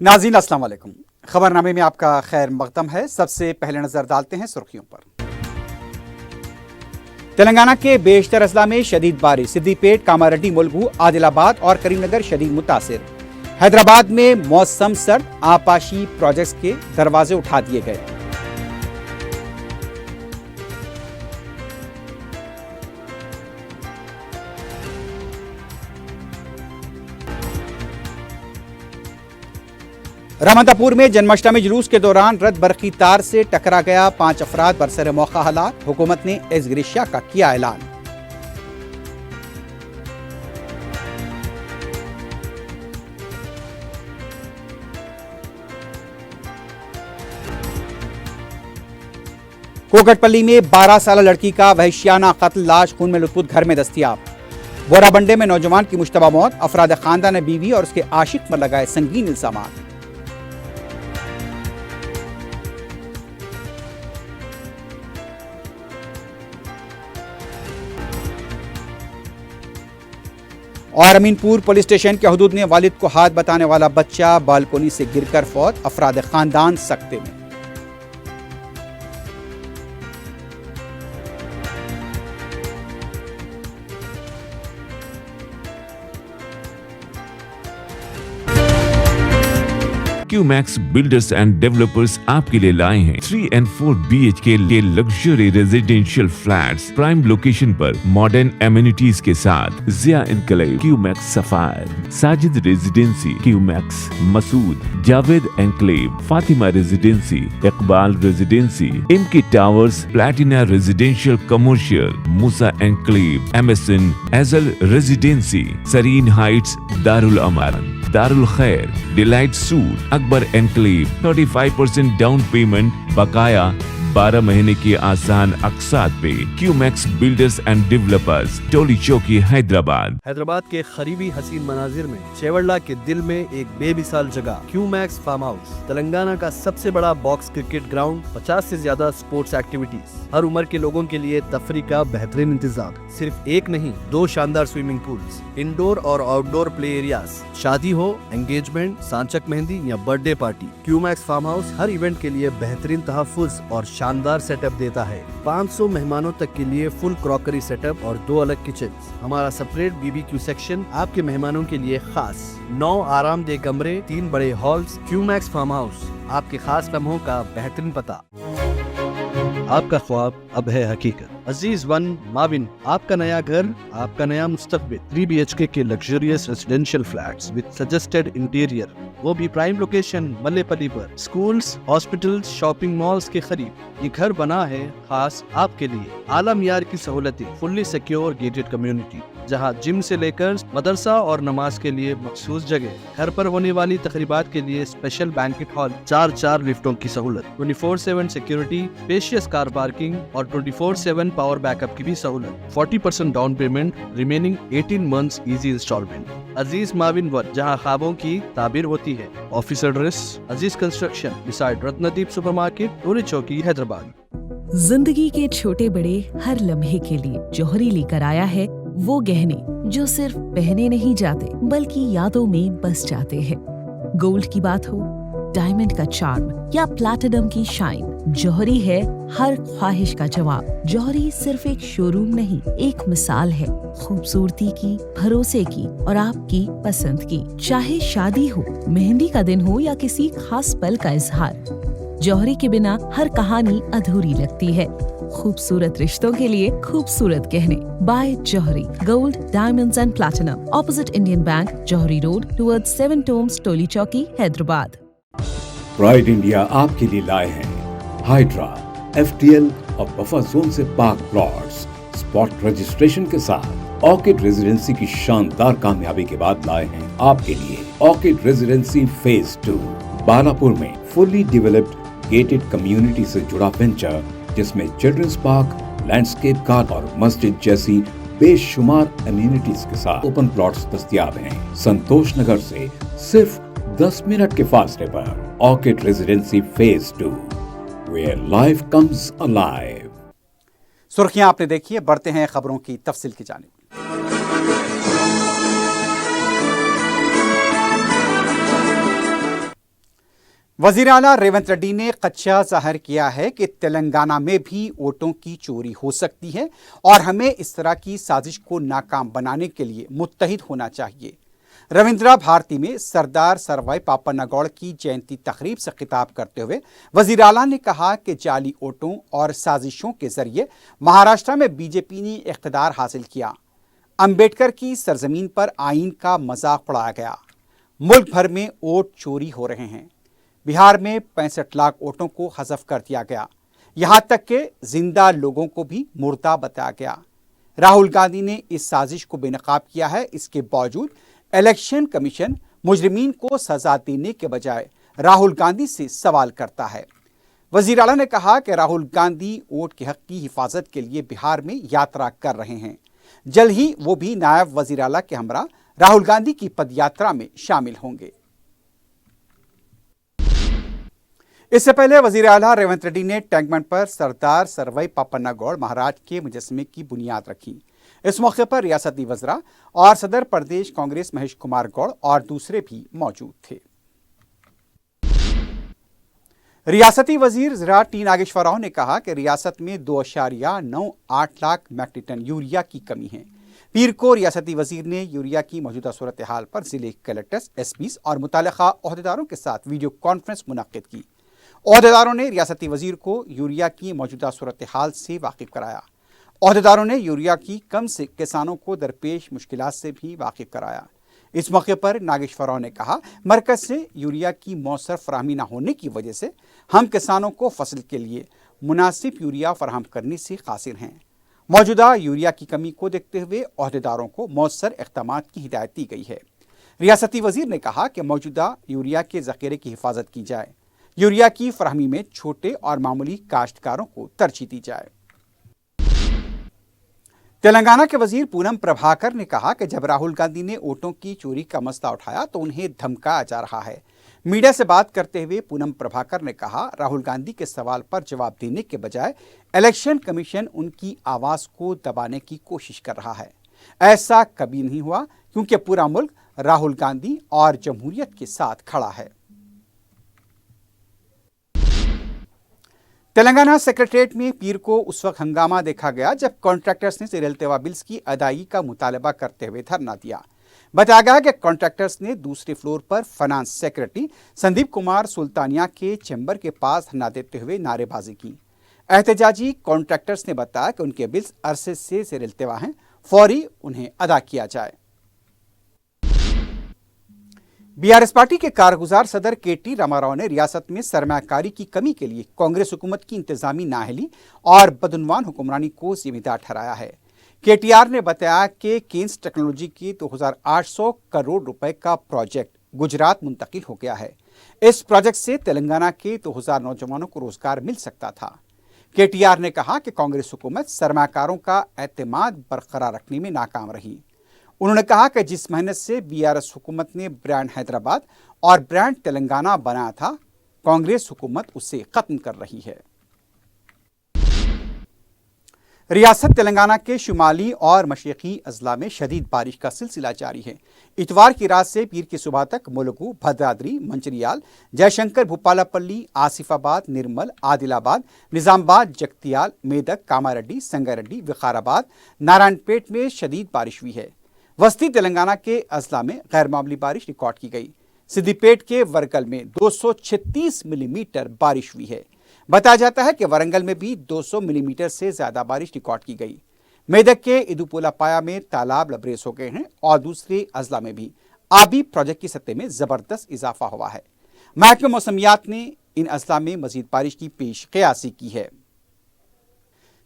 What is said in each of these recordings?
ناظرین السلام علیکم۔ خبرنامے میں آپ کا خیر مقدم ہے۔ سب سے پہلے نظر ڈالتے ہیں سرخیوں پر۔ تلنگانہ کے بیشتر اضلاع میں شدید بارش، سدی پیٹ، کاماریڈی، ملگو، عادل آباد اور کریم نگر شدید متاثر۔ حیدرآباد میں موسم سرد، آبپاشی پروجیکٹس کے دروازے اٹھا دیے گئے۔ رامنتا پور میں جنماشٹمی جلوس کے دوران رد برقی تار سے ٹکرا گیا، 5 افراد برسر موقع ہلاک۔ حکومت نے ایکس گریشیا کا کیا اعلان۔ کوکٹ پلی میں 12 سالہ لڑکی کا وحشیانہ قتل، لاش خون میں لثپت گھر میں دستیاب۔ بورا بنڈے میں نوجوان کی مشتبہ موت، افراد خاندان نے بیوی اور اس کے عاشق پر لگائے سنگین الزامات۔ اور امین پور پولیس اسٹیشن کے حدود میں والد کو ہاتھ بتانے والا بچہ بالکونی سے گر کر فوت، افراد خاندان سکتے میں۔ QMax بلڈرز اینڈ ڈیولپرز آپ کے لیے لائے ہیں 3 and 4 BHK کے luxury residential flats prime location پر ماڈرن ایمینٹیز کے ساتھ۔ Zia enclave, QMax sapphire, Sajid residency, QMax Masood, Javed enclave, Fatima residency, Iqbal residency, MK towers, Platina residential commercial, Musa enclave, MSN ایزل ریزیڈینسی، سرین ہائٹس، دارالامارن، دارالخیر، delight suite, Akbar enclave, 35% down payment, بقایا 12 مہینے کی آسان اقساط پہ۔ QMax بلڈرز اینڈ ڈیولپرز، ٹولی چوکی، حیدرآباد۔ حیدرآباد کے قریبی حسین مناظر میں چیوڑلہ کے دل میں ایک بے مثال جگہ QMax فارم ہاؤس، تلنگانہ کا سب سے بڑا باکس کرکٹ گراؤنڈ، 50 سے زیادہ سپورٹس ایکٹیویٹیز، ہر عمر کے لوگوں کے لیے تفریح کا بہترین انتظام۔ صرف ایک نہیں، 2 شاندار سوئمنگ پولز، انڈور اور آؤٹ ڈور پلے ایریاز، شادی ہو، انگیجمنٹ، سانچک مہندی یا birthday party, QMax farm house ہر ایونٹ کے لیے بہترین تحفظ اور شاندار سیٹ اپ دیتا ہے۔ 500 مہمانوں تک کے لیے فل کراکری سیٹ اپ اور 2 الگ کچنز۔ ہمارا سپریٹ BBQ سیکشن آپ کے مہمانوں کے لیے خاص، 9 آرام دہ کمرے، 3 بڑے ہالز۔ QMax فارم ہاؤس، آپ کے خاص لمحوں کا بہترین پتہ۔ آپ کا خواب اب ہے حقیقت۔ عزیز ون ماون، آپ کا نیا گھر، آپ کا نیا مستقبل۔ 3 BHK کے luxurious residential flats with suggested interior, وہ بھی پرائم لوکیشن ملے پلی پر، سکولز، ہاسپٹلز، شاپنگ مالز کے قریب۔ یہ گھر بنا ہے خاص آپ کے لیے، اعلیٰ معیار کی سہولتیں، فلی سیکیور گیٹڈ کمیونٹی، جہاں جم سے لے کر مدرسہ اور نماز کے لیے مخصوص جگہ، گھر پر ہونے والی تقریبات کے لیے اسپیشل بینکٹ ہال، 4 لفٹوں کی سہولت، 24/7 سیکیورٹی، اسپیشیس کار پارکنگ اور 24/7 پاور بیک اپ کی بھی سہولت۔ 40% down payment, remaining 18 months easy instalment. Aziz maven one, جہاں خوابوں کی تعبیر ہوتی ہے۔ Office address Aziz construction, beside Ratnadeep supermarket, Toli Chowki, Hyderabad. زندگی کے چھوٹے بڑے ہر لمحے کے لیے جوہری لے کر آیا ہے وہ گہنے جو صرف پہنے نہیں جاتے بلکہ یادوں میں بس جاتے ہیں۔ گولڈ کی بات ہو، ڈائمنڈ کا چارم یا پلاٹینم کی شائن، جوہری ہے ہر خواہش کا جواب۔ جوہری صرف ایک شو روم نہیں، ایک مثال ہے خوبصورتی کی، بھروسے کی اور آپ کی پسند کی۔ چاہے شادی ہو، مہندی کا دن ہو یا کسی خاص پل کا اظہار، جوہری کے بنا ہر کہانی ادھوری لگتی ہے۔ خوبصورت رشتوں کے لیے خوبصورت گہنے، بائے جوہری، gold, diamonds and platinum, opposite Indian bank, جوہری روڈ، ٹورڈ 7 ٹومز، ٹولی چوکی، حیدرآباد۔ پرائڈ انڈیا آپ کے لیے لائے ہیں ہائیڈرا، FTL اور بفر زون سے پاک پلاٹس، اسپاٹ رجسٹریشن کے ساتھ۔ آرکڈ ریزیڈنسی کی شاندار کامیابی کے بعد لائے ہیں آپ کے لیے آرکڈ ریزیڈنسی فیز 2، بالاپور میں فلی ڈیولپڈ گیٹڈ کمیونٹی سے جڑا وینچر، جس میں چلڈرنس پارک، لینڈسکیپ گارڈن اور مسجد جیسی بے شمار امیونٹیز کے ساتھ اوپن پلاٹس دستیاب ہیں۔ سنتوش نگر سے صرف 10 منٹ کے فاصلے پر orchid residency phase 2، where life comes alive۔ سرخیاں آپ نے دیکھی ہے، بڑھتے ہیں خبروں کی تفصیل کی جانب۔ वजीर आला रेवंत रेड्डी ने खदशा जाहिर किया है कि तेलंगाना में भी वोटों की चोरी हो सकती है और हमें इस तरह की साजिश को नाकाम बनाने के लिए मुत्तहिद होना चाहिए। रविंद्रा भारती में सरदार सरवाई पापन्ना गौड़ की जयंती तकरीब से खिताब करते हुए वजीर आला ने कहा कि जाली वोटों और साजिशों के जरिए महाराष्ट्र में बीजेपी ने इख्तिदार हासिल किया। अंबेडकर की सरजमीन पर आइन का मजाक उड़ाया गया। मुल्क भर में वोट चोरी हो रहे हैं। बिहार में 65 लाख वोटों को हज़फ कर दिया गया। यहां तक कि जिंदा लोगों को भी मुर्दा बताया गया। राहुल गांधी ने इस साजिश को बेनकाब किया है। इसके बावजूद इलेक्शन कमीशन मुजरिमीन को सजा देने के बजाय राहुल गांधी से सवाल करता है। वजीर आला ने कहा कि राहुल गांधी वोट के हक की हिफाजत के लिए बिहार में यात्रा कर रहे हैं। जल्द ही वो भी नायब वजीर आला के हमरा राहुल गांधी की पदयात्रा में शामिल होंगे। इससे पहले वजीर आला रेवंत रेड्डी ने टैंकबंड पर सरदार सरवई पापन्ना गौड़ महाराज के मुजस्समे की बुनियाद रखी। इस मौके पर रियासती वज़रा और सदर प्रदेश कांग्रेस महेश कुमार गौड़ और दूसरे भी मौजूद थे। रियासती वजीर ज़राअत टी नागेश्वर राव ने कहा कि रियासत में 2.98 लाख मैट्रिक टन यूरिया की कमी है। पीर को रियासती वजीर ने यूरिया की मौजूदा सूरत हाल पर जिले कलेक्टर्स, एसपीज़ और मुताल्लिका ओहदेदारों के साथ वीडियो कॉन्फ्रेंस मुनक्किद की। ओहदेदारों ने रियासती वजीर को यूरिया की मौजूदा सूरत हाल से वाकिफ कराया। ओहदेदारों ने यूरिया की कम से किसानों को दरपेश मुश्किलात से भी वाकिफ कराया। इस मौके पर नागेश्वर राव ने कहा, मरकज से यूरिया की मौसर फराहमी न होने की वजह से हम किसानों को फसल के लिए मुनासिब यूरिया फराहम करने से कासिर हैं। मौजूदा यूरिया की कमी को देखते हुए ओहदेदारों को मौसर इक़दामात की हिदायत दी गई है। रियासती वजीर ने कहा कि मौजूदा यूरिया के ज़ख़ीरे की हिफाजत की जाए। यूरिया की फराहमी में छोटे और मामूली काश्तकारों को तरजीह दी जाए। तेलंगाना के वजीर पूनम प्रभाकर ने कहा कि जब राहुल गांधी ने वोटों की चोरी का मसला उठाया तो उन्हें धमकाया जा रहा है। मीडिया से बात करते हुए पूनम प्रभाकर ने कहा, राहुल गांधी के सवाल पर जवाब देने के बजाय इलेक्शन कमीशन उनकी आवाज को दबाने की कोशिश कर रहा है। ऐसा कभी नहीं हुआ क्योंकि पूरा मुल्क राहुल गांधी और जमहूरियत के साथ खड़ा है। तेलंगाना सेक्रेटरीट में पीर को उस वक्त हंगामा देखा गया जब कॉन्ट्रैक्टर्स ने ज़ेर-ए-इल्तिवा बिल्स की अदायगी का मुतालबा करते हुए धरना दिया। बताया गया कि कॉन्ट्रैक्टर्स ने दूसरे फ्लोर पर फाइनेंस सेक्रेटरी संदीप कुमार सुल्तानिया के चैम्बर के पास धरना देते हुए नारेबाजी की। एहतजाजी कॉन्ट्रैक्टर्स ने बताया कि उनके बिल्स अरसे से ज़ेर-ए-इल्तिवा हैं, फौरी उन्हें अदा किया जाए। बीआरएस पार्टी के कारगुजार सदर केटी रामाराव ने रियासत में सरमायाकारी की कमी के लिए कांग्रेस हुकूमत की इंतजामी नाअहली और बदउनवान हुक्मरानी को जिम्मेदार ठहराया है। केटीआर ने बताया कि केन्स टेक्नोलॉजी की 2800 करोड़ रुपए का प्रोजेक्ट गुजरात मुंतकिल हो गया है। इस प्रोजेक्ट से तेलंगाना के 2000 नौजवानों को रोजगार मिल सकता था। केटीआर ने कहा कि कांग्रेस हुकूमत सरमायाकारों का एतमाद बरकरार रखने में नाकाम रही। उन्होंने कहा कि जिस मेहनत से बीआरएस हुकूमत ने ब्रांड हैदराबाद और ब्रांड तेलंगाना बनाया था, कांग्रेस हुकूमत उसे खत्म कर रही है। रियासत तेलंगाना के शुमाली और मशरक़ी अजला में शदीद बारिश का सिलसिला जारी है। इतवार की रात से पीर की सुबह तक मुलुगु, भद्राद्री, मंचिरियाल, जयशंकर, भूपालपल्ली, आसिफाबाद, निर्मल, आदिलाबाद, निजामाबाद, जगतियाल, मेदक, कामारेड्डी, संगारेड्डी, विकाराबाद, नारायणपेट में शदीद बारिश हुई है। वस्ती तेलंगाना के अजला में गैर मामूली बारिश रिकॉर्ड की गई। सिद्दीपेट के वरंगल में 236 मिलीमीटर बारिश हुई है। बताया जाता है कि वरंगल में भी 200 मिलीमीटर से ज्यादा बारिश रिकॉर्ड की गई। मेदक के इदुपोला पाया में तालाब लबरेज हो गए हैं और दूसरे अजला में भी आबी प्रोजेक्ट की सतह में जबरदस्त इजाफा हुआ है। महकमे मौसमियात ने इन अजला में मजीद बारिश की पेश क़यासी की है।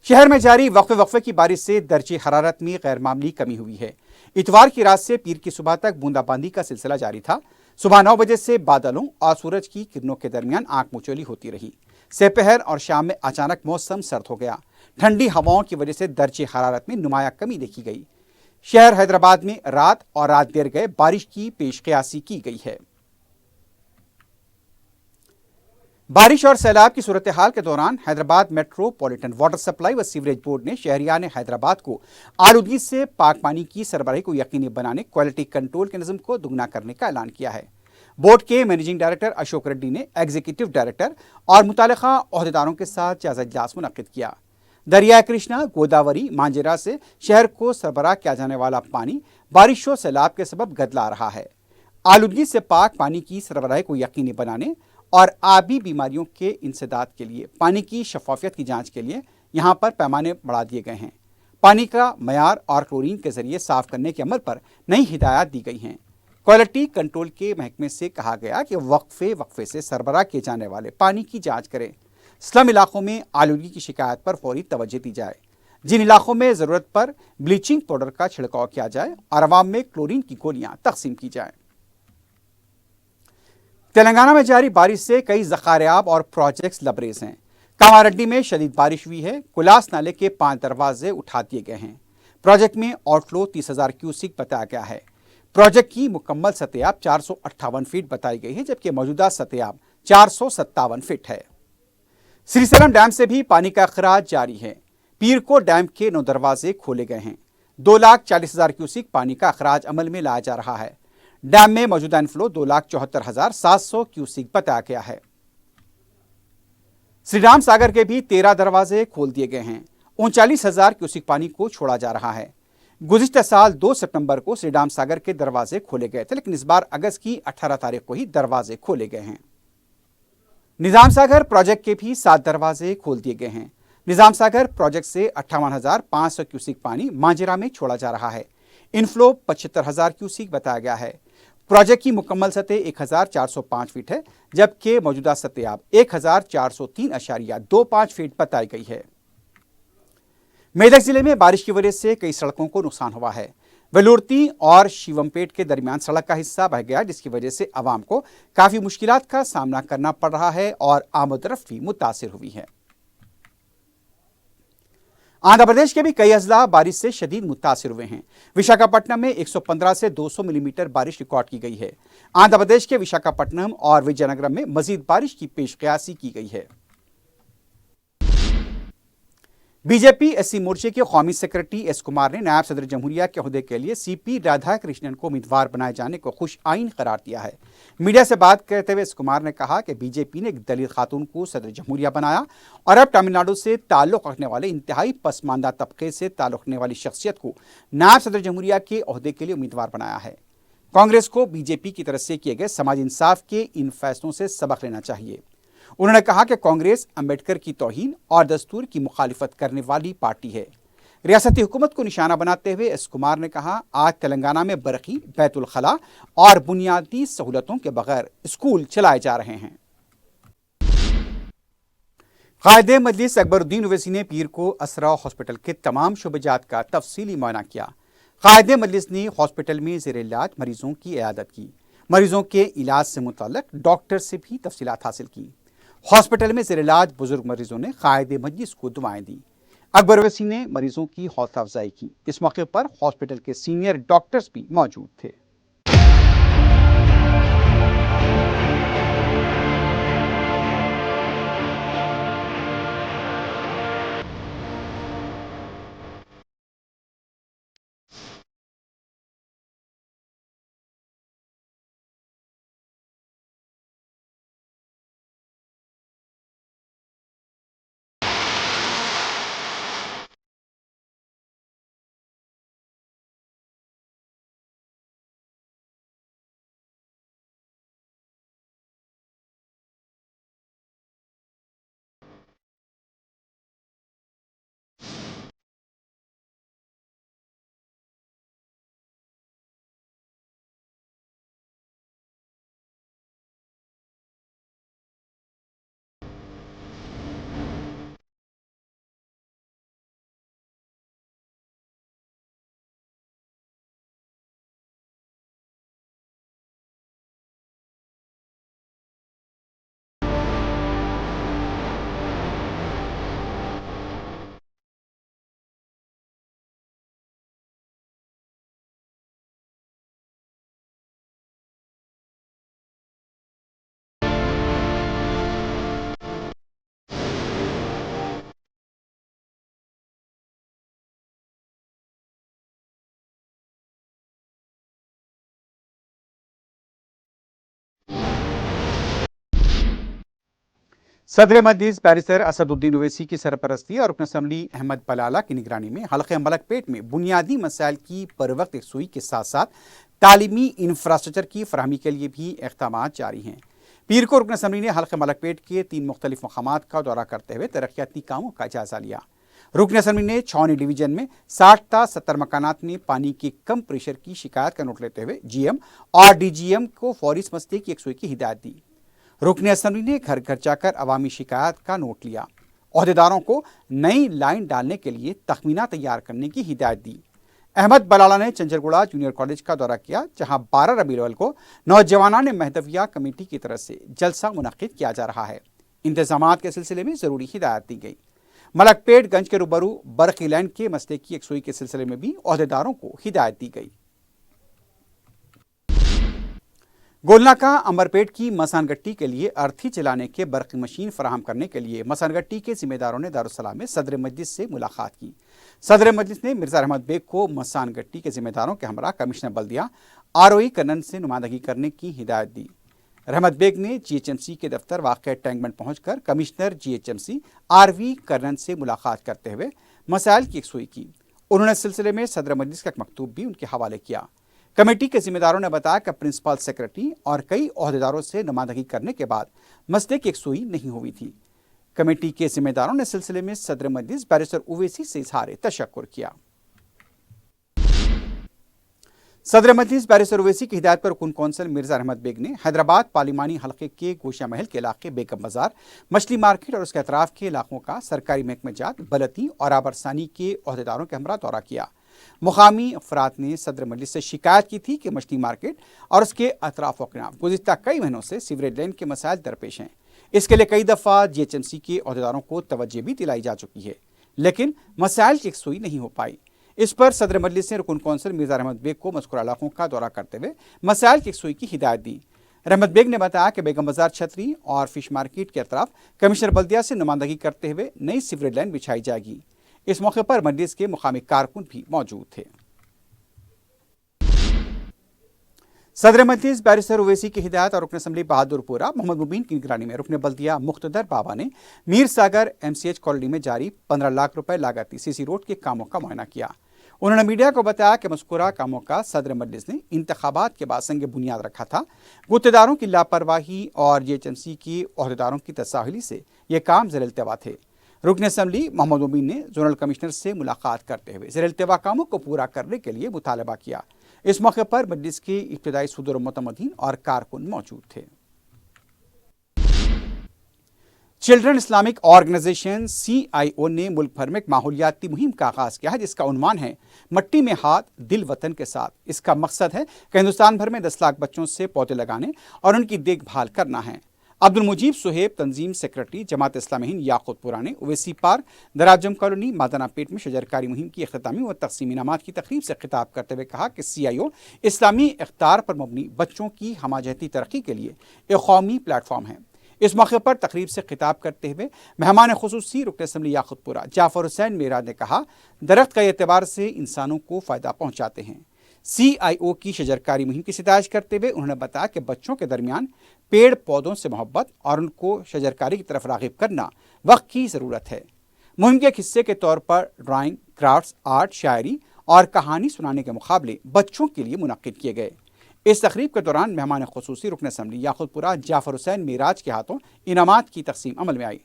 शहर में जारी वक्फे की बारिश से दर्जे हरारत में गैर मामूली कमी हुई है। इतवार की रात से पीर की सुबह तक बूंदाबांदी का सिलसिला जारी था। सुबह 9 बजे से बादलों और सूरज की किरणों के दरमियान आंख मुचौली होती रही। दोपहर और शाम में अचानक मौसम सर्द हो गया। ठंडी हवाओं की वजह से दर्जे हरारत में नुमाया कमी देखी गई। शहर हैदराबाद में रात और रात देर गए बारिश की पेशकयासी की गई है। बारिश और सैलाब की सूरत हाल के दौरान हैदराबाद मेट्रोपॉलिटन वाटर सप्लाई व सीवरेज बोर्ड ने शहरियान हैदराबाद को आलूदगी से पाक पानी की सरबराही को यकीनी बनाने क्वालिटी कंट्रोल के निज़म को दुगना करने का ऐलान किया है। बोर्ड के मैनेजिंग डायरेक्टर अशोक रेड्डी ने एग्जीक्यूटिव डायरेक्टर और मुतालिका अहदेदारों के साथ जायजा इजलास मुनक्किद किया। दरिया कृष्णा, गोदावरी, मांजरा से शहर को सरबराह किया जाने वाला पानी बारिश और सैलाब के सबब गदला रहा है। आलूदगी से पाक पानी की सरबराही को यकीनी बनाने और आबी बीमारियों के इंसदाद के लिए पानी की शफाफियत की जांच के लिए यहां पर पैमाने बढ़ा दिए गए हैं। पानी का मयार और क्लोरीन के जरिए साफ करने के अमल पर नई हिदायत दी गई हैं। क्वालिटी कंट्रोल के महकमे से कहा गया कि वक्फे से सरबराह किए जाने वाले पानी की जांच करें। स्लम इलाकों में आलूदगी की शिकायत पर फौरी तवज्जो दी जाए। जिन इलाकों में ज़रूरत पर ब्लीचिंग पाउडर का छिड़काव किया जाए और अवाम में क्लोरीन की गोलियां तकसीम की जाएं। तेलंगाना में जारी बारिश से कई ज़खारियाब और प्रोजेक्ट्स लबरेज हैं। कामारेड्डी में शदीद बारिश हुई है। कुलास नाले के 5 दरवाजे उठा दिए गए हैं। प्रोजेक्ट में आउटफ्लो 30,000 क्यूसिक बताया गया है। प्रोजेक्ट की मुकम्मल सतह 458 फीट बताई गई है, जबकि मौजूदा सतह 457 फीट है। श्रीशैलम डैम से भी पानी का अखराज जारी है। पीर को डैम के 9 दरवाजे खोले गए हैं। 2,40,000 क्यूसिक पानी का अखराज अमल में लाया जा रहा है। डैम में मौजूदा इनफ्लो 2,74,700 क्यूसिक बताया गया है। श्रीराम सागर के भी 13 दरवाजे खोल दिए गए हैं। 39,000 क्यूसिक पानी को छोड़ा जा रहा है। गुज़िश्ता साल 2 सितंबर को श्रीराम सागर के दरवाजे खोले गए थे, लेकिन इस बार अगस्त की 18 तारीख को ही दरवाजे खोले गए हैं। निजाम सागर प्रोजेक्ट के भी 7 दरवाजे खोल दिए गए हैं। निजाम सागर प्रोजेक्ट से 58,500 क्यूसिक पानी मांजरा में छोड़ा जा रहा है। इनफ्लो 75,000 क्यूसिक बताया गया है। प्रोजेक्ट की मुकम्मल सतह 1,405 फीट है, जबकि मौजूदा सतह 1,403.25 फीट बताई गई है। मेदक जिले में बारिश की वजह से कई सड़कों को नुकसान हुआ है। वेलुर्ती और शिवमपेट के दरमियान सड़क का हिस्सा बह गया, जिसकी वजह से आवाम को काफी मुश्किलात का सामना करना पड़ रहा है और आमदरफ्त भी मुतासिर हुई है। आंध्र प्रदेश के भी कई अजला बारिश से शदीद मुतासिर हुए हैं। विशाखापट्टनम में 115 से 200 मिलीमीटर बारिश रिकॉर्ड की गई है। आंध्र प्रदेश के विशाखापट्टनम और विजयनगरम में मजीद बारिश की पेशकयासी की गई है। बीजेपी एससी मोर्चे के कौमी सेक्रेटरी एस कुमार ने नायब सदर जमहूरिया के ओहदे के लिए सीपी राधाकृष्णन को उम्मीदवार बनाए जाने को खुश आइन करार दिया है। मीडिया से बात करते हुए एस कुमार ने कहा कि बीजेपी ने एक दलित खातून को सदर जमहूरिया बनाया और अब तमिलनाडु से ताल्लुक़ रखने वाले इंतहाई पसमानदा तबके से ताल्लुक़ रखने वाली शख्सियत को नायब सदर जमहूरिया के ओहदे के लिए उम्मीदवार बनाया है। कांग्रेस को बीजेपी की तरफ से किए गए समाजी इंसाफ के इन फैसलों से सबक लेना चाहिए। उन्होंने कहा कि कांग्रेस अंबेडकर की तौहीन और दस्तूर की मुखालिफत करने वाली पार्टी है। रियासती हुकूमत को निशाना बनाते हुए एस कुमार ने कहा, आज तेलंगाना में बरकी, बैतुल खला और बुनियादी सहूलतों के बगैर स्कूल चलाए जा रहे हैं। कायदे मजलिस अकबरुद्दीन ओवैसी ने पीर को असरा हॉस्पिटल के तमाम शोबेजात का तफसीली मुआयना किया। कायदे मजलिस ने हॉस्पिटल में ज़ेर इलाज मरीजों की इयादत की। मरीजों के इलाज से मुतल्लिक डॉक्टर से भी तफसीलात हासिल की। हॉस्पिटल में ज़ेर इलाज बुजुर्ग मरीजों ने कायदे मजलिस को दुआएं दी। अकबर ओवैसी ने मरीजों की हौसला अफजाई की। इस मौके पर हॉस्पिटल के सीनियर डॉक्टर्स भी मौजूद थे। सदर मजलिस बैरिस्टर असदुद्दीन ओवैसी की सरपरस्ती और रुकन असम्बली अहमद बलाला की निगरानी में हल्के मलकपेट में बुनियादी मसाइल की बरवक्त यकसुई के साथ साथ तालीमी इंफ्रास्ट्रक्चर की फरहमी के लिए भी इक़दाम जारी हैं। पीर को रुकन असम्बली ने हल्के मलकपेट के 3 मुख्तलिफ मकामात का दौरा करते हुए तरक्याती कामों का जायजा लिया। रुकन असम्बली ने छावनी डिवीजन में 60 ता 70 मकानात में पानी के कम प्रेशर की शिकायत का नोट लेते हुए GM और DGM को फौरी मसले की यकसुई की हिदायत दी। रुकन असम्बली ने घर घर जाकर अवामी शिकायत का नोट लिया। ओहदेदारों को नई लाइन डालने के लिए तखमीना तैयार करने की हिदायत दी। अहमद बलाला ने चंचलगुड़ा जूनियर कॉलेज का दौरा किया, जहां 12 रबीउल अव्वल को नौजवानान महदविया कमेटी की तरफ से जलसा मुनक्किद किया जा रहा है। इंतजामात के सिलसिले में ज़रूरी हिदायत दी गई। मलकपेट गंज के रूबरू बरकी लाइन के मसले की यकसुई के सिलसिले में भी ओहदेदारों को हिदायत दी गई। गोलनाका अंबरपेट की मसानगट्टी के लिए अर्थी चलाने के बर्क़ी मशीन फराहम करने के लिए मसानगट्टी के जिम्मेदारों ने दारुस्सलाम में सदर मजलिस से मुलाकात की। सदर मजलिस ने मिर्ज़ा रहमत बेग को मसानगट्टी के जिम्मेदारों के हमरा कमिश्नर बल्दिया ROE कन्नन से नुमाइंदगी करने की हिदायत दी। रहमत बेग ने GHMC के दफ्तर वाक़या टैंकबंड पहुंचकर कमिश्नर GHMC RV कन्नन से मुलाकात करते हुए मसाइल की यकसुई की। उन्होंने इस सिलसिले में सदर मजलिस का एक मकतूब भी उनके हवाले किया। कमेटी के जिम्मेदारों ने बताया कि प्रिंसिपल सेक्रेटरी और कई ओहदेदारों से नुमाइंदगी करने के बाद मसले की यकसुई नहीं हुई थी। कमेटी के जिम्मेदारों ने सिलसिले में सदर मजलिस बैरिस्टर ओवैसी से इजहार तशक्कुर किया। सदर मजलिस बैरिस्टर ओवैसी की हिदायत पर रुकन कौंसल मिर्जा रहमत बेग ने हैदराबाद पार्लिमानी हल्के के गोशा महल के इलाके बेगम बाजार, मछली मार्केट और उसके अतराफ के इलाकों का सरकारी महकमे जात, बलती और आबरसानी के ओहदेदारों के हमरा दौरा किया। मुकामी अफराद ने सदर मजलिस से शिकायत की थी कि मछली मार्केट और उसके अतराफ वकनाफ गुज़िश्ता कई महीनों से सीवरेज लाइन के मसाइल दरपेश हैं। इसके लिए कई दफ़ा GHMC के ओहदेदारों को तवज्जो भी दिलाई जा चुकी है, लेकिन मसाइल की यकसुई नहीं हो पाई। इस पर सदर मजलिस ने रुकन कौंसल मिर्जा रहमत बेग को मज़कूरा इलाकों का दौरा करते हुए मसाइल की यकसुई की हिदायत दी। रहमत बेग ने बताया कि बेगम बाजार, छतरी और फिश मार्केट के अतराफ कमिश्नर बल्दिया से नुमाइंदगी करते हुए नई सीवरेज लाइन बिछाई जाएगी। इस मौके पर मजलिस के मुकामी कारकुन भी मौजूद थे। सदर मजलिस बैरिस्टर ओवैसी की हिदायत और रुकन असम्बली बहादुरपुरा मोहम्मद मुबीन की निगरानी में रुकन बल्दिया मुख्तदर बाबा ने मीर सागर MCH कॉलोनी में जारी 15 लाख रुपए लागती CC रोड के कामों का मुआयना किया। उन्होंने मीडिया को बताया कि मज़कूरा कामों का सदर मजलिस ने इंतखाबात के बाद संग बुनियाद रखा था। गुत्तेदारों की लापरवाही और GHMC की ओहदेदारों की तसाहुली से ये काम ज़ेर-ए-इल्तिवा थे। रुकन असम्बली मोहम्मद मुबीन ने जोनल कमिश्नर से मुलाकात करते हुए ज़ेर-ए-इल्तिवा कामों को पूरा करने के लिए मुतालबा किया। इस मौके पर मजलिस के इब्तिदाई सदर मुतमदीन और कारकुन मौजूद थे। चिल्ड्रन इस्लामिक ऑर्गेनाइजेशन CIO ने मुल्क भर में एक माहौलियाती मुहिम का आगाज किया है, जिसका उन्वान है मट्टी में हाथ दिल वतन के साथ। इसका मकसद है कि हिंदुस्तान भर में 10 लाख बच्चों से पौधे लगाने और उनकी देखभाल करना है। अब्दुल मुजीब सुहेब तंजीम सेक्रेटरी जमात इस्लामी हिंद याकूतपुरा ने ओवैसी पार्क, दराजम कॉलोनी, मादाना पेट में शजरकारी मुहिम की इख्तितामी व तकसीम इनामात की तकरीब से खिताब करते हुए कहा कि CIO इस्लामी इख्तियार पर मबनी बच्चों की हमाजहती तरक्की के लिए एक कौमी प्लेटफॉर्म है। इस मौके पर तकरीब से खिताब करते हुए मेहमान खुसूसी रुकन असम्बली याकूतपुरा जाफर हुसैन मेराज ने कहा, दरख्त कई एतबार से इंसानों को फ़ायदा पहुँचाते हैं। CIO की शजरकारी मुहिम की सितारिश करते हुए उन्होंने बताया कि बच्चों के दरमियान पेड़ पौधों से मोहब्बत और उनको शजरकारी की तरफ राग़िब करना वक्त की ज़रूरत है। मुहिम के एक हिस्से के तौर पर ड्राइंग, क्राफ्ट्स, आर्ट, शायरी और कहानी सुनाने के मुकाबले बच्चों के लिए मुनक्किद किए गए। इस तकरीब के दौरान मेहमान खुसूसी रुकन असम्बली याकूतपुरा जाफर हुसैन मेराज के हाथों इनामात की तकसीम अमल में आई।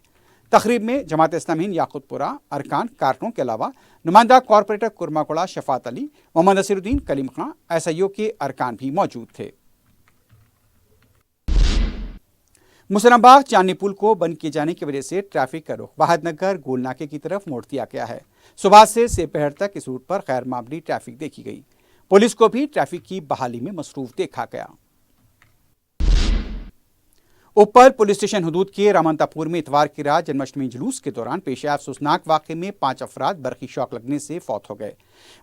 तकरीब में जमात इस्लामी हिंद याकूतपुरा अरकान कारकुनों के अलावा नुमाइंदा कॉरपोरेटर कुरमाकोड़ा शफात अली, मोहम्मद नसीरुद्दीन कलीम खां, SIO के अरकान भी मौजूद थे। मुसलमाबाद चांदनी पुल को बंद किए जाने की वजह से ट्रैफिक का रुख वाहिदनगर गोलनाके की तरफ मोड़ दिया गया है। सुबह से सेपहर तक इस रूट पर गैर मामूली ट्रैफिक देखी गई। पुलिस को भी ट्रैफिक की बहाली में मसरूफ देखा गया। ऊपर पुलिस स्टेशन हदूद के रामंतापुर में इतवार की रात जन्माष्टमी जुलूस के दौरान पेश आए अफसोसनाक वाक़े में 5 अफराद बरक़ी शॉक लगने से फौत हो गए।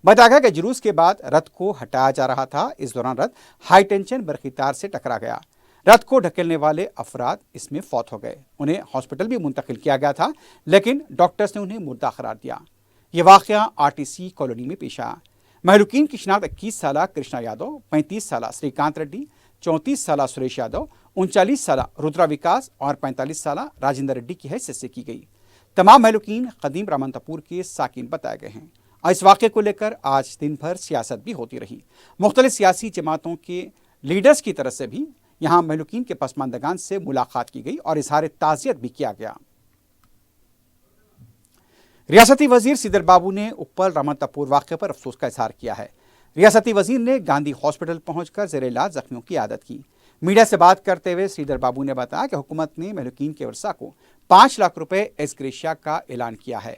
बताया गया कि जुलूस के बाद रथ को हटाया जा रहा था। इस दौरान रथ हाई टेंशन बरक़ी तार से टकरा गया। रथ को ढकेलने वाले अफराद इसमें फौत हो गए। उन्हें हॉस्पिटल भी मुंतकिल किया गया था, लेकिन डॉक्टर्स ने उन्हें मुर्दा करार दिया। ये वाक़या RTC कॉलोनी में पेश आया। महलूकीन की शिनाख्त 21 साला कृष्णा यादव, 35 साला श्रीकांत रेड्डी, 34 साल सुरेश यादव, 39 साल रुद्रा विकास और 45 साल राजेंद्र रेड्डी की हैसियत से की गई। तमाम महलूकीन कदीम रामनतापुर के साकिन बताए गए हैं और इस वाक़े को लेकर आज दिन भर सियासत भी होती रही। मुख्तलिफ सियासी जमातों के लीडर्स की तरफ से भी यहाँ महलूकीन के पसमानदगान से मुलाकात की गई और इजहार ताज़ियत भी किया गया। रियासती वजीर सिदर बाबू ने उप्पल रामनतापुर वाक़े पर अफसोस का इजहार किया है। रियासती वजीर ने गांधी हॉस्पिटल पहुंचकर ज़ेर इलाज जख्मियों की आदत की। मीडिया से बात करते हुए श्रीधर बाबू ने बताया कि हुकूमत ने महलूकीन के वर्सा को 5 लाख रुपए एक्स ग्रेशिया का ऐलान किया है।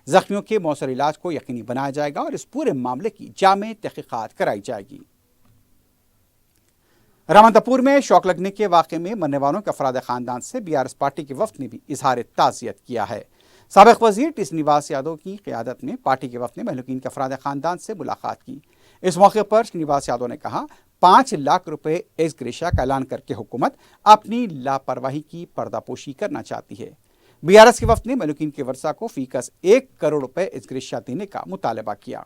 जख्मियों के मौसर इलाज को यकीनी बनाया जाएगा और इस पूरे मामले की जामे तहकीकात कराई जाएगी। रामनतापुर में शौक लगने के वाक़े में मरने वालों के अफराद ख़ानदान से BRS पार्टी के वफ़द ने भी इजहार ताज़ियत किया है। साबिक़ वज़ीर टी श्रीनिवास यादव की क़यादत में पार्टी के वफ़द ने महलूकीन के अफराद ख़ानदान से मुलाकात की। इस मौके पर श्रीनिवास यादव ने कहा, 5 लाख रुपए एक्स ग्रेशिया का ऐलान करके हुकूमत अपनी लापरवाही की पर्दापोशी करना चाहती है। BRS के वफ़द ने महलूकीन के वर्सा को फीकस 1 करोड़ रुपए एक्स ग्रेशिया देने का मुतालबा किया।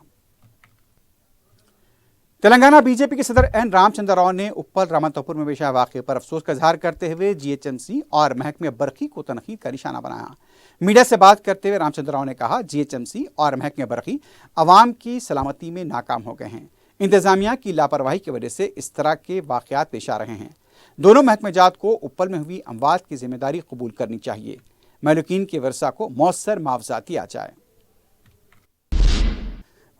तेलंगाना बीजेपी के सदर एन रामचंद्र राव ने उप्पल रामनतापुर में पेश आए वाक़े पर अफसोस का इजहार करते हुए GHMC और महकमे बरक़ी को तनक़ीद का निशाना बनाया। मीडिया से बात करते हुए रामचंद्र राव ने कहा, GHMC और महकमे बरक़ी अवाम की सलामती में नाकाम हो गए हैं। इंतजामिया की लापरवाही की वजह से इस तरह के वाक़यात पेश आ रहे हैं। दोनों महकमेजात को उप्पल में हुई अमवात की जिम्मेदारी कबूल करनी चाहिए। महलूकीन के वर्सा को मौसर मुआवजा दिया जाए।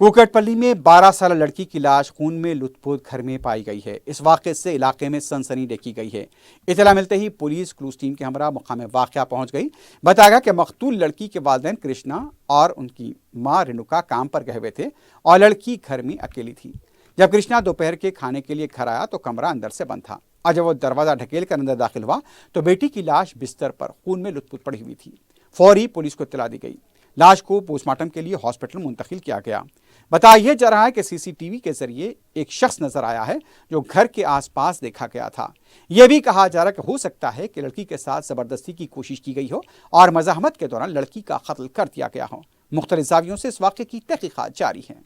कुकटपल्ली में 12 साल लड़की की लाश खून में लुथपुथ घर में पाई गई है। इस वाक़े से इलाके में सनसनी देखी गई है। इत्तला मिलते ही पुलिस क्लूज टीम के हमरा मुकाम वाक़या पहुंच गई। बताया गया कि मकतूल लड़की के वालिदैन कृष्णा और उनकी मां रेणुका काम पर गए हुए थे और लड़की घर में अकेली थी। जब कृष्णा दोपहर के खाने के लिए घर आया तो कमरा अंदर से बंद था और जब वो दरवाज़ा ढकेल कर अंदर दाखिल हुआ तो बेटी की लाश बिस्तर पर खून में लुथपुथ पड़ी हुई थी। फौरी पुलिस को इत्तला दी गई। लाश को पोस्टमार्टम के लिए हॉस्पिटल मुंतकिल किया गया। बताया जा रहा है कि CCTV के जरिए एक शख्स नजर आया है जो घर के आसपास देखा गया था। यह भी कहा जा रहा है कि हो सकता है कि लड़की के साथ जबरदस्ती की कोशिश की गई हो और मज़ाहमत के दौरान लड़की का कत्ल कर दिया गया हो। मुख्तलिफ ज़ावियों से इस वाक़े की तहक़ीक़ात जारी है।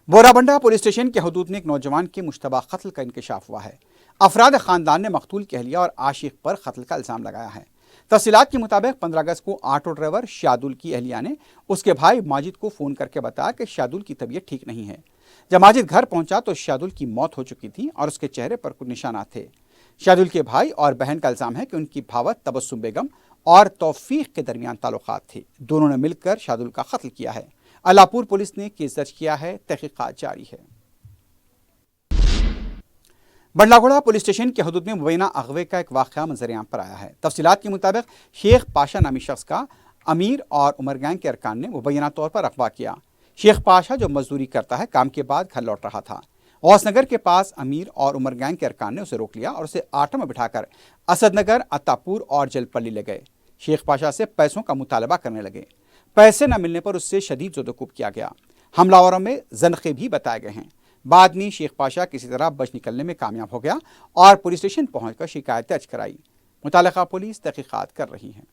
बोराबंडा पुलिस स्टेशन के हदूद में एक नौजवान के मुश्तबा कत्ल का इंकशाफ हुआ है। अफराद ख़ानदान ने मकतूल की अहलिया और आशिक पर कत्ल का इल्ज़ाम लगाया है। तफसीलात के मुताबिक 15 अगस्त को ऑटो ड्राइवर शादुल की अहलिया ने उसके भाई माजिद को फ़ोन करके बताया कि शादुल की तबीयत ठीक नहीं है। जब माजिद घर पहुंचा तो शादुल की मौत हो चुकी थी और उसके चेहरे पर कुछ निशानात थे। शादुल के भाई और बहन का इल्ज़ाम है कि उनकी भावत तबस्सुम बेगम और तौफीक के दरमियान ताल्लुकात थे। दोनों ने मिलकर शादुल का कत्ल किया है। अल्लाहपुर पुलिस ने केस दर्ज किया है। तहकीकात जारी है। बंडलागोड़ा पुलिस स्टेशन के हदूद में मुबैना अगवे का एक वाक़या मंजर-ए-आम पर आया है। तफसीलात के मुताबिक शेख पाशा नामी शख्स का अमीर और उमर गैंग के अरकान ने मुबैना तौर पर अगवा किया। शेख पाशा जो मजदूरी करता है, काम के बाद घर लौट रहा था। गौसनगर के पास अमीर और उमर गैंग के अरकान ने उसे रोक लिया और उसे ऑटो में बिठाकर असदनगर, अत्तापुर और जलपल्ली ले गए। शेख पाशा से पैसों का मुतालबा करने लगे। पैसे न मिलने पर उससे शदीद ज़ोदकुब किया गया। हमलावरों में ज़नख़े भी बताए गए हैं। बाद में शेख पाशा किसी तरह बच निकलने में कामयाब हो गया और पुलिस स्टेशन पहुंचकर शिकायत दर्ज कराई। मुतालिका पुलिस तहकीकात कर रही है।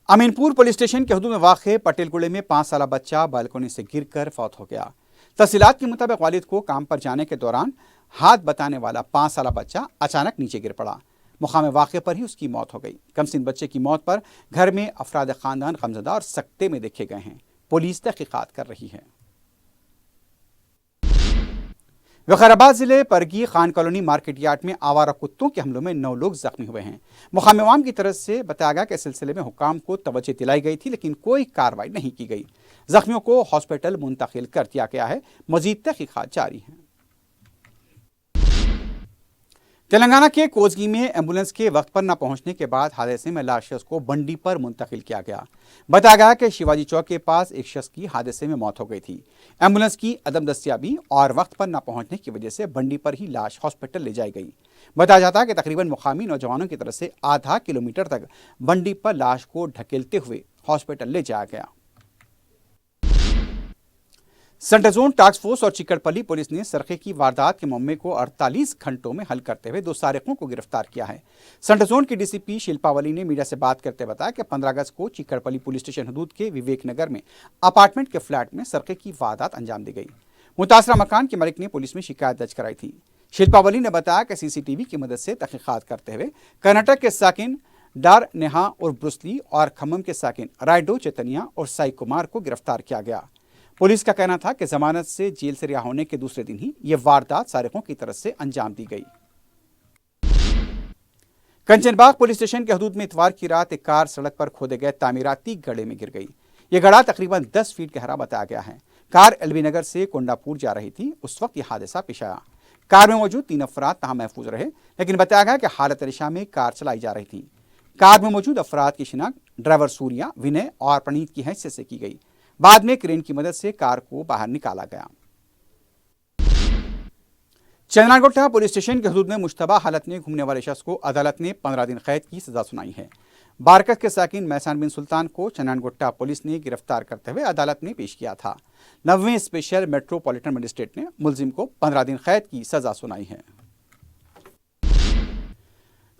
अमीनपुर पुलिस स्टेशन के हदूद में वाक़े पटेलगुड़े में 5 साल बच्चा बालकोनी से गिरकर फौत हो गया। तफसीलात के मुताबिक वालिद को काम पर जाने के दौरान हाथ बताने वाला 5 साल बच्चा अचानक नीचे गिर पड़ा। मुकाम वाक़े पर ही उसकी मौत हो गई। कमसिन बच्चे की मौत पर घर में अफराद ख़ानदान गमज़दा और सकते में देखे गए हैं। पुलिस तहकीकात कर रही है। वक़ाराबाद ज़िले Pargi Khan colony market yard में आवारा कुत्तों के हमलों में 9 लोग जख्मी हुए हैं। मुकामी अवाम की तरफ से बताया गया कि इस सिलसिले में हुकाम को तवज्जो दिलाई गई थी, लेकिन कोई कार्रवाई नहीं की गई। जख्मियों को हॉस्पिटल मुंतकिल कर दिया गया है। मज़ीद तहकीकात जारी है। तेलंगाना के कोसगी में एम्बुलेंस के वक्त पर न पहुंचने के बाद हादसे में लाश शख्स को बंडी पर मुंतकिल किया गया। बताया गया कि शिवाजी चौक के पास एक शख्स की हादसे में मौत हो गई थी। एम्बुलेंस की अदम दस्तियाबी और वक्त पर न पहुंचने की वजह से बंडी पर ही लाश हॉस्पिटल ले जाई गई। बताया जाता है कि तकरीबन मुकामी नौजवानों की तरफ से आधा किलोमीटर तक बंडी पर लाश को ढकेलते हुए हॉस्पिटल ले जाया गया। सेंट्रल जोन टास्क फोर्स और चिकड़पल्ली पुलिस ने सरखे की वारदात के मामले को 48 घंटों में हल करते हुए 2 सारिकों को गिरफ्तार किया है। सेंट्रल जोन की डीसीपी शिल्पावली ने मीडिया से बात करते बताया कि 15 अगस्त को चिकड़पल्ली पुलिस स्टेशन हदूद के विवेक नगर में अपार्टमेंट के फ्लैट में सरखे की वारदात अंजाम दी गई। मुतासरा मकान के मालिक ने पुलिस में शिकायत दर्ज कराई थी। शिल्पावली ने बताया कि सीसीटीवी की मदद से तहकीकात करते हुए कर्नाटक के साकिन डार नेहा और ब्रुसली और खम्मम के साकिन रायडो चैतन्या और साई कुमार को गिरफ्तार किया गया। पुलिस का कहना था कि जमानत से जेल से रिहा होने के दूसरे दिन ही यह वारदात सारिकों की तरफ से अंजाम दी गई। कंचनबाग पुलिस स्टेशन के हदूद में इतवार की रात एक कार सड़क पर खोदे गए तामीराती गड्ढे में गिर गई। यह गड्ढा तकरीबन 10 फीट गहरा बताया गया है। कार एलबी नगर से कोंडापुर जा रही थी, उस वक्त यह हादसा पेश आया। कार में मौजूद 3 अफराद तहां महफूज रहे, लेकिन बताया गया कि हालत रिशा में कार चलाई जा रही थी। कार में मौजूद अफराद की शिनाख्त ड्राइवर सूर्या, विनय और प्रणीत की हैसियत से की गई। बाद में क्रेन की मदद से कार को बाहर निकाला गया। चंदनागोट्टा पुलिस स्टेशन के हदूद में मुश्तबा हालत में घूमने वाले शख्स को अदालत ने 15 दिन कैद की सजा सुनाई है। बारकत के साकिन महसान बिन सुल्तान को चंदनागोट्टा पुलिस ने गिरफ्तार करते हुए अदालत में पेश किया था। 9वें स्पेशल मेट्रोपॉलिटन मजिस्ट्रेट ने मुलजिम को 15 दिन कैद की सजा सुनाई है।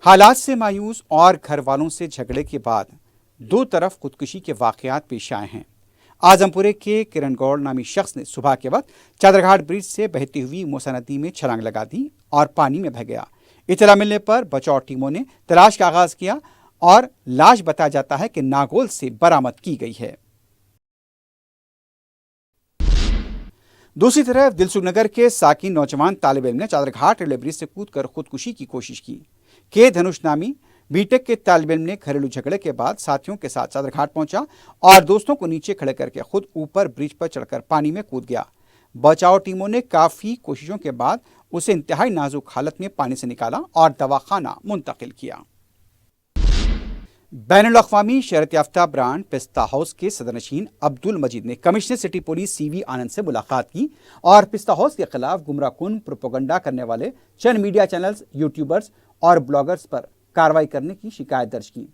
हालात से मायूस और घर वालों से झगड़े के बाद 2 तरफ खुदकुशी के वाकयात पेश आए हैं। आजमपुरे के किरण गौड़ नामी शख्स ने सुबह के वक्त चादरघाट ब्रिज से बहती हुई मूसा नदी में छलांग लगा दी और पानी में बह गया। इत्तला मिलने पर बचाव टीमों ने तलाश का आगाज किया और लाश बताया जाता है कि नागोल से बरामद की गई है। दूसरी तरफ दिलसुखनगर के साकिन नौजवान तालिब इल्म ने चादरघाट रेलवे ब्रिज से कूदकर खुदकुशी की कोशिश की। के धनुष नामी बीटेक के तालिब इल्म ने घरेलू झगड़े के बाद साथियों के साथ चादरघाट पहुंचा और दोस्तों को नीचे खड़े करके खुद ऊपर ब्रिज पर चढ़कर पानी में कूद गया। बचाव टीमों ने काफी कोशिशों के बाद उसे इंतहाई नाजुक हालत में पानी से निकाला और दवाखाना मुंतकिल किया। बैनुल अक़वामी शहरत याफ्ता ब्रांड पिस्ता हाउस के सदरनशीन अब्दुल मजीद ने कमिश्नर सिटी पुलिस सीवी आनंद से मुलाकात की और पिस्ता हाउस के खिलाफ गुमराहकुन प्रोपेगेंडा करने वाले चंद मीडिया चैनल्स, यूट्यूबर्स और ब्लॉगर्स पर कार्रवाई करने की शिकायत दर्ज की।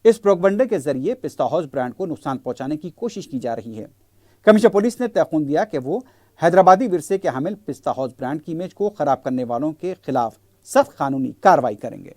इस प्रोपेगेंडे के जरिए पिस्ता हाउस ब्रांड को नुकसान पहुंचाने की कोशिश की जा रही है। कमिश्नर पुलिस ने तयक़ुन दिया कि वो हैदराबादी विरसे के हामिल पिस्ता हाउस ब्रांड की इमेज को खराब करने वालों के खिलाफ सख्त कानूनी कार्रवाई करेंगे।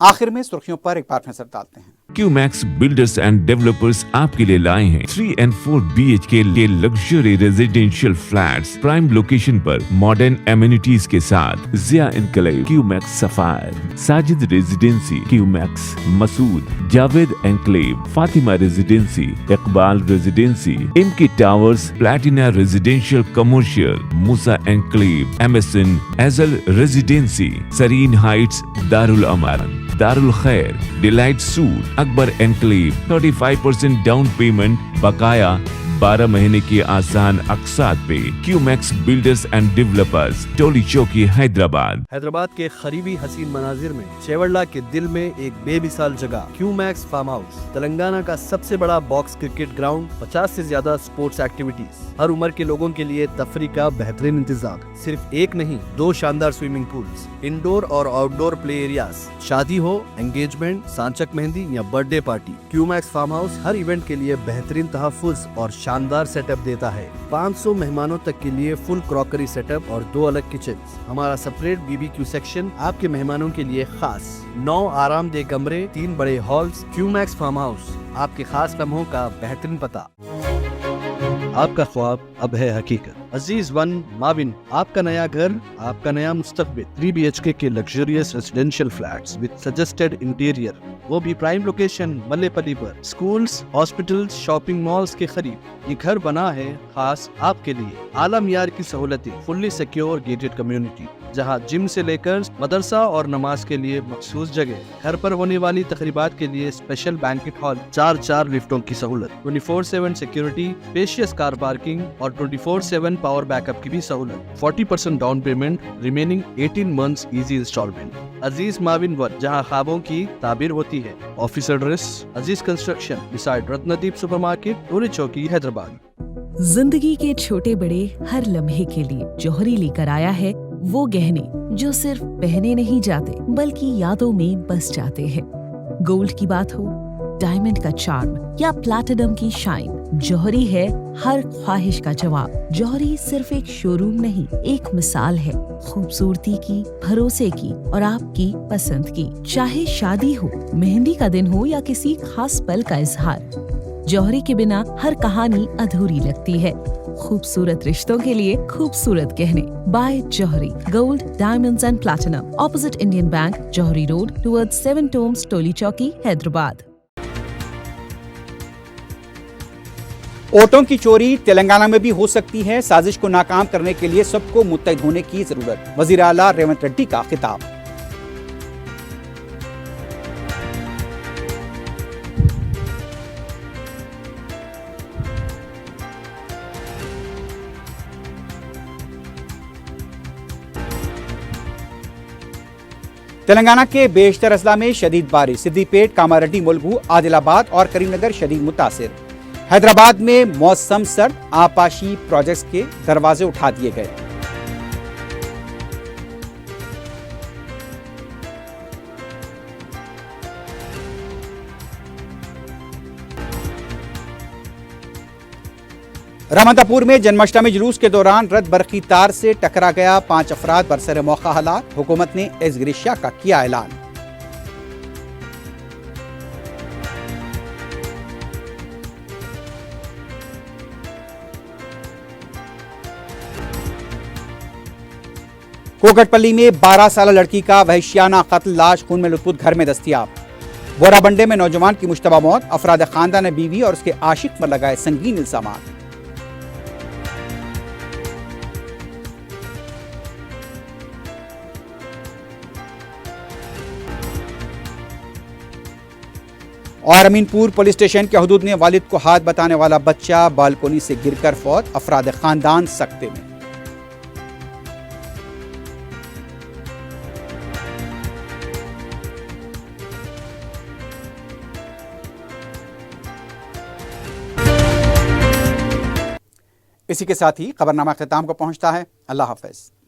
आखिर में सुर्खियों पर एक बार नजर डालते हैं। क्यूमैक्स बिल्डर्स एंड डेवलपर्स आपके लिए लाए हैं 3 and 4 BHK के luxury residential flats prime location पर मॉडर्न एमिनिटीज के साथ। Zia enclave, QMax sapphire, Sajid residency, QMax Masood, Javed enclave, Fatima residency, Iqbal residency, MK towers, Platina residential commercial, Musa enclave, MSN एजल रेजिडेंसी, सरीन हाइट्स, दारुल अमारन, दारुल खैर, delight suite, Akbar enclave, 35% down payment, बकाया 12 महीने की आसान अक़सात पे। QMax builders and developers, Toli Chowki, Hyderabad. Hyderabad के करीबी हसीन मनाजिर में चेवड़ला के दिल में एक बेमिसाल जगह क्यूमैक्स फार्म हाउस, तेलंगाना का सबसे बड़ा बॉक्स क्रिकेट ग्राउंड, 50 से ज्यादा स्पोर्ट्स एक्टिविटीज, हर उम्र के लोगों के लिए तफरी का बेहतरीन इंतजाम। सिर्फ एक नहीं, 2 शानदार स्विमिंग पूल्स, इंडोर और आउटडोर प्ले एरियाज, शादी हो, एंगेजमेंट, सांचक मेहंदी या birthday party, QMax farm house हर इवेंट के लिए बेहतरीन तहफ्फुज़ और शानदार सेटअप देता है। 500 मेहमानों तक के लिए फुल क्रॉकरी सेटअप और 2 अलग किचन, हमारा सेपरेट BBQ सेक्शन आपके मेहमानों के लिए खास, 9 आरामदेह कमरे, 3 बड़े हॉल्स। क्यूमैक्स फार्म हाउस, आपके खास लम्हों का बेहतरीन पता। आपका ख्वाब अब है हकीकत। अजीज वन माविन, आपका नया घर, आपका नया मुस्तकबिल। 3 BHK के luxurious residential flats with suggested interior, वो भी प्राइम लोकेशन मल्लेपल्ली पर, स्कूल्स, हॉस्पिटल्स, शॉपिंग मॉल्स के करीब। ये घर बना है खास आपके लिए। आला मियार की सहूलतें, फुल्ली सिक्योर गेटेड कम्युनिटी, जहां जिम से लेकर मदरसा और नमाज के लिए मखसूस जगह, घर पर होने वाली तकरीबात के लिए स्पेशल बैंकेट हॉल, 4 लिफ्टों की सहूलत, 24/7 सिक्योरिटी, स्पेशियस कार पार्किंग और 24/7 पावर बैकअप की भी सहूलत। 40% down payment, remaining 18 months easy instalment. Aziz maven one, जहां ख्वाबों की ताबीर होती है। Office address Aziz construction beside Ratnadeep supermarket, Toli Chowki, Hyderabad. जिंदगी के छोटे बड़े हर लम्हे के लिए जौहरी लेकर आया है वो गहने जो सिर्फ पहने नहीं जाते बल्कि यादों में बस जाते हैं। गोल्ड की बात हो, डायमंड का चार्म या प्लैटिनम की शाइन, जौहरी है हर ख्वाहिश का जवाब। जौहरी सिर्फ एक शोरूम नहीं, एक मिसाल है खूबसूरती की, भरोसे की और आपकी पसंद की। चाहे शादी हो, मेहंदी का दिन हो या किसी खास पल का इजहार, जौहरी के बिना हर कहानी अधूरी लगती है। खूबसूरत रिश्तों के लिए खूबसूरत गहने by Jauhari. Gold, diamonds and platinum, opposite Indian bank, Jauhari road, towards 7 tombs, Toli Chowki, Hyderabad. ओटों की चोरी तेलंगाना में भी हो सकती है। साजिश को नाकाम करने के लिए सबको मुत्तहिद होने की जरूरत। वजीर आला रेवंत रेड्डी का खिताब। तेलंगाना के बेशतर अजला में शदीद बारिश। सिद्दीपेट, कामारेड्डी, मुलगू, आदिलाबाद और करीमनगर शदीद मुतासिर। हैदराबाद में मौसम सर्द, आपाशी प्रोजेक्ट्स के दरवाजे उठा दिए गए। रामदापुर में जन्माष्टमी जुलूस के दौरान रद्द बरखी तार से टकरा गया, 5 अफराद बरसर मौका हलाक। हुकूमत ने एज ग्रिशिया का किया ऐलान। कोकटपल्ली में 12 साल लड़की का वहशियाना कत्ल, लाश खून में लुथपुथ घर में दस्तयाब। बोराबंडे में नौजवान की मुश्तबा मौत, अफराद खानदान ने बीवी और उसके आशिक पर लगाए संगीन इल्जामात। और अमीनपुर पुलिस स्टेशन के हदूद में वालिद को हाथ बताने वाला बच्चा बालकोनी से गिरकर फौत, अफराद खानदान सकते में। इसी के साथ ही खबरनामा ख़िताम को पहुंचता है। अल्लाह हाफ़िज़।